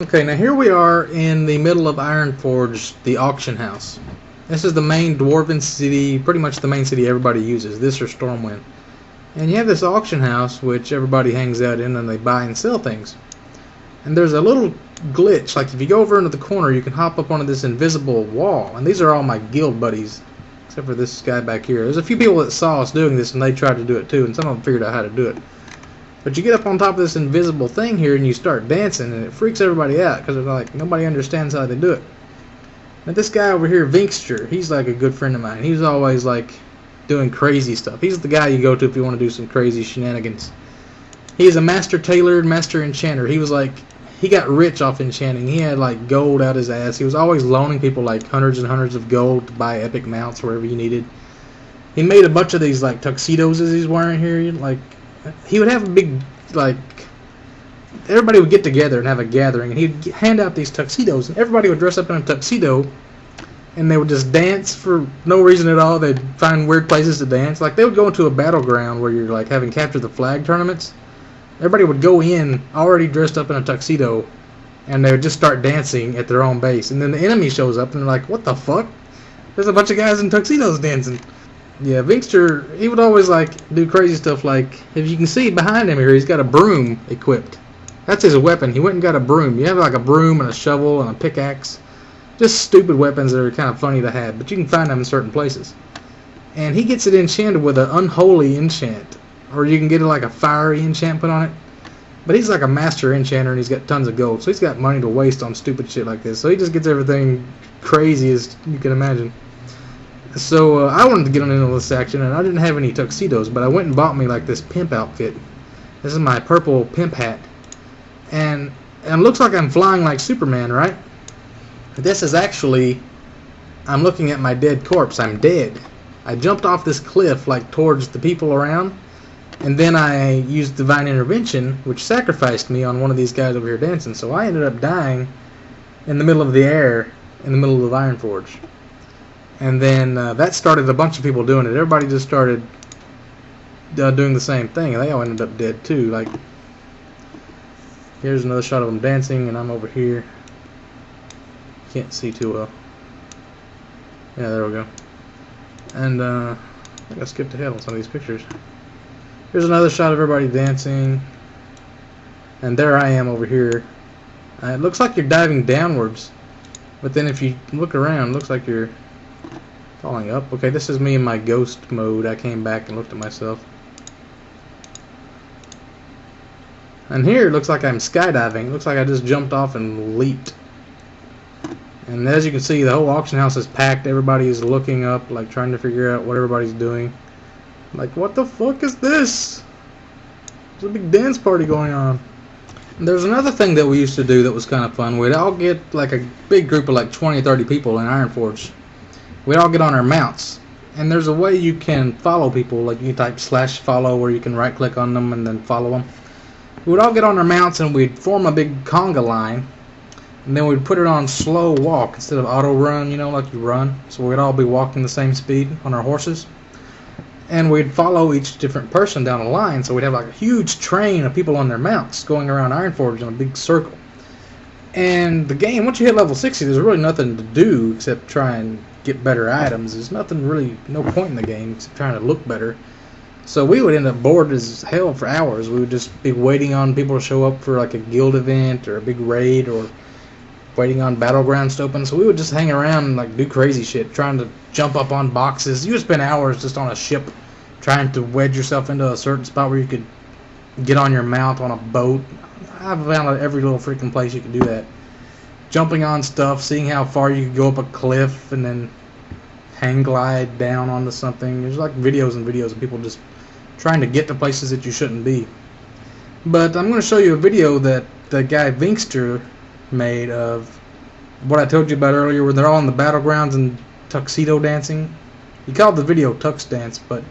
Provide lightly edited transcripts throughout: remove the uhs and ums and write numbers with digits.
Okay, now here we are in the middle of Ironforge, the auction house. This is the main dwarven city, pretty much the main city everybody uses, this or Stormwind. And you have this auction house which everybody hangs out in and they buy and sell things. And there's a little glitch, like if you go over into the corner you can hop up onto this invisible wall. And these are all my guild buddies, except for this guy back here. There's a few people that saw us doing this and they tried to do it too, and some of them figured out how to do it. But you get up on top of this invisible thing here and you start dancing, and it freaks everybody out because they're like, nobody understands how they do it. Now this guy over here, Vinkster, he's like a good friend of mine. He's always like doing crazy stuff. He's the guy you go to if you want to do some crazy shenanigans. He's a master tailor, master enchanter. He was like, he got rich off enchanting. He had like gold out his ass. He was always loaning people like hundreds and hundreds of gold to buy epic mounts wherever you needed. He made a bunch of these like tuxedos as he's wearing here, like. He would have a big, like, everybody would get together and have a gathering, and he'd hand out these tuxedos, and everybody would dress up in a tuxedo, and they would just dance for no reason at all. They'd find weird places to dance. Like, they would go into a battleground where you're, like, having capture the flag tournaments. Everybody would go in already dressed up in a tuxedo, and they would just start dancing at their own base. And then the enemy shows up, and they're like, what the fuck? There's a bunch of guys in tuxedos dancing. Yeah, Vinkster, he would always like do crazy stuff. Like, if you can see behind him here, he's got a broom equipped. That's his weapon. He went and got a broom. You have like a broom and a shovel and a pickaxe. Just stupid weapons that are kind of funny to have, but you can find them in certain places. And he gets it enchanted with an unholy enchant, or you can get it like a fiery enchant put on it. But he's like a master enchanter, and he's got tons of gold, so he's got money to waste on stupid shit like this. So he just gets everything crazy as you can imagine. So I wanted to get on into this action, and I didn't have any tuxedos, but I went and bought me like this pimp outfit. This is my purple pimp hat, and it looks like I'm flying like Superman, right? This is actually, I'm looking at my dead corpse. I'm dead. I jumped off this cliff like towards the people around, and then I used divine intervention, which sacrificed me on one of these guys over here dancing. So I ended up dying in the middle of the air, in the middle of Ironforge. And then that started a bunch of people doing it. Everybody just started doing the same thing, and they all ended up dead too. Like, here's another shot of them dancing, and I'm over here. Can't see too well. Yeah, there we go. And I think I skipped ahead on some of these pictures. Here's another shot of everybody dancing, and there I am over here. It looks like you're diving downwards, but then if you look around, it looks like you're falling up. Okay, this is me in my ghost mode. I came back and looked at myself. And here it looks like I'm skydiving. It looks like I just jumped off and leaped. And as you can see, the whole auction house is packed. Everybody is looking up, like trying to figure out what everybody's doing. Like, what the fuck is this? There's a big dance party going on. And there's another thing that we used to do that was kind of fun. We'd all get like a big group of like 20 or 30 people in Ironforge. We'd all get on our mounts, and there's a way you can follow people. Like, you type /follow, where you can right click on them and then follow them. We would all get on our mounts and we'd form a big conga line, and then we'd put it on slow walk instead of auto run, you know, like you run. So we'd all be walking the same speed on our horses, and we'd follow each different person down a line. So we'd have like a huge train of people on their mounts going around Ironforge in a big circle. And the game, once you hit level 60, there's really nothing to do except try and get better items. There's nothing really, no point in the game except trying to look better. So we would end up bored as hell for hours. We would just be waiting on people to show up for like a guild event or a big raid, or waiting on battlegrounds to open. So we would just hang around and like do crazy shit, trying to jump up on boxes. You would spend hours just on a ship trying to wedge yourself into a certain spot where you could get on your mount on a boat. I've found every little freaking place you could do that. Jumping on stuff, seeing how far you could go up a cliff, and then hang glide down onto something. There's like videos and videos of people just trying to get to places that you shouldn't be. But I'm going to show you a video that the guy Vinkster made of what I told you about earlier, where they're all in the battlegrounds and tuxedo dancing. He called the video Tux Dance, but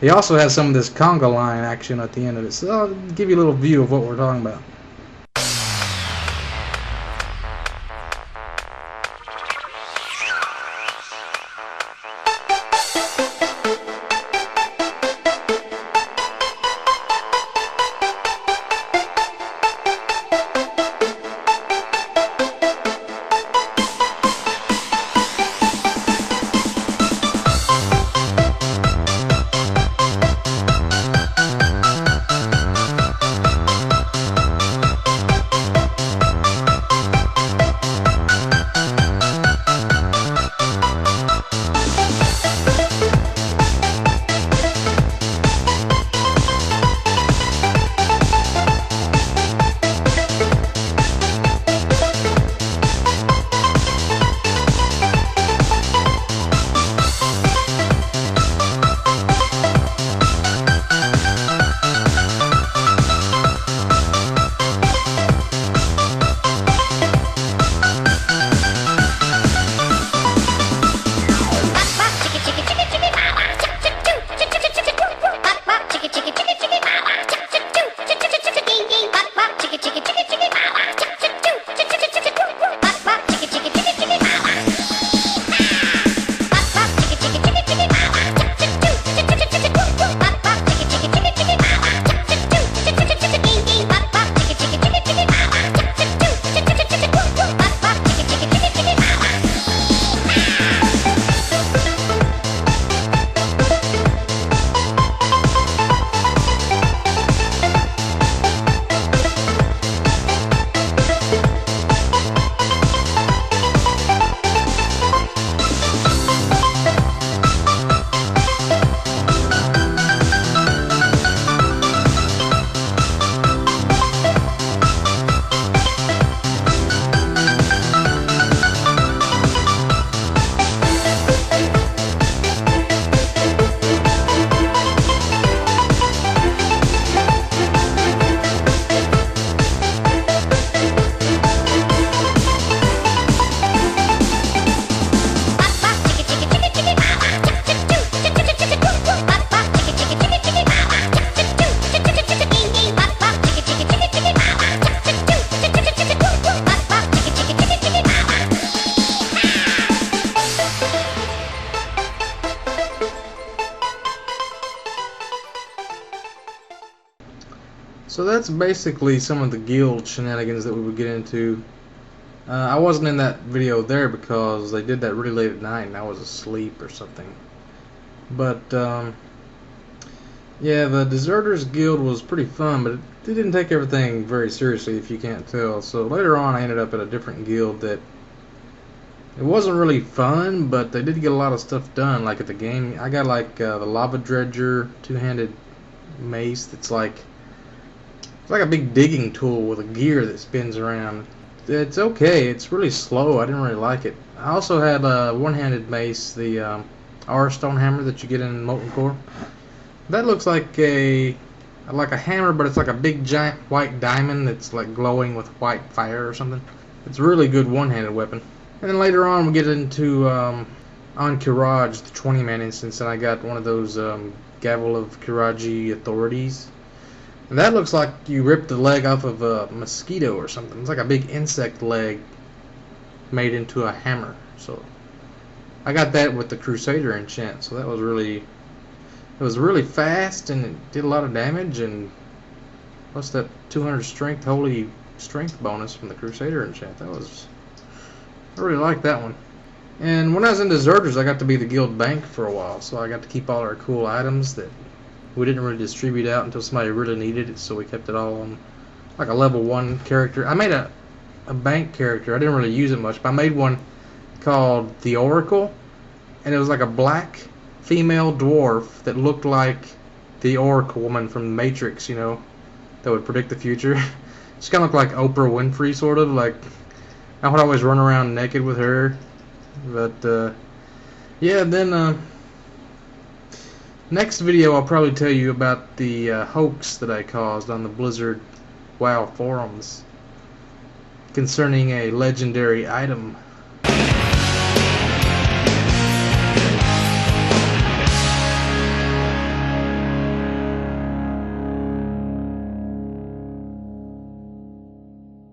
he also has some of this conga line action at the end of it. So I'll give you a little view of what we're talking about. that's basically some of the guild shenanigans that we would get into. I wasn't in that video there because they did that really late at night and I was asleep or something. But yeah, the Deserters Guild was pretty fun, but it didn't take everything very seriously, if you can't tell. So later on I ended up at a different guild that it wasn't really fun, but they did get a lot of stuff done. Like at the game, I got like the Lava Dredger two-handed mace that's like, it's like a big digging tool with a gear that spins around. It's okay, it's really slow, I didn't really like it. I also had a one-handed mace, the R Stone Hammer that you get in Molten Core. That looks like a hammer, but it's like a big giant white diamond that's like glowing with white fire or something. It's a really good one-handed weapon. And then later on we get into on Kiraj, the 20-man instance, and I got one of those Gavel of Kiraji authorities. And that looks like you ripped the leg off of a mosquito or something. It's like a big insect leg made into a hammer. So I got that with the Crusader enchant, so that was really, it was really fast and it did a lot of damage. And what's that 200 strength holy strength bonus from the Crusader enchant? I really liked that one. And when I was in Deserters, I got to be the guild bank for a while, so I got to keep all our cool items that we didn't really distribute out until somebody really needed it, so we kept it all on like a level 1 character. I made a bank character. I didn't really use it much, but I made one called the Oracle, and it was like a black female dwarf that looked like the Oracle woman from the Matrix, you know, that would predict the future. She kind of looked like Oprah Winfrey, sort of. Like, I would always run around naked with her. But yeah, then next video I'll probably tell you about the hoax that I caused on the Blizzard WoW forums concerning a legendary item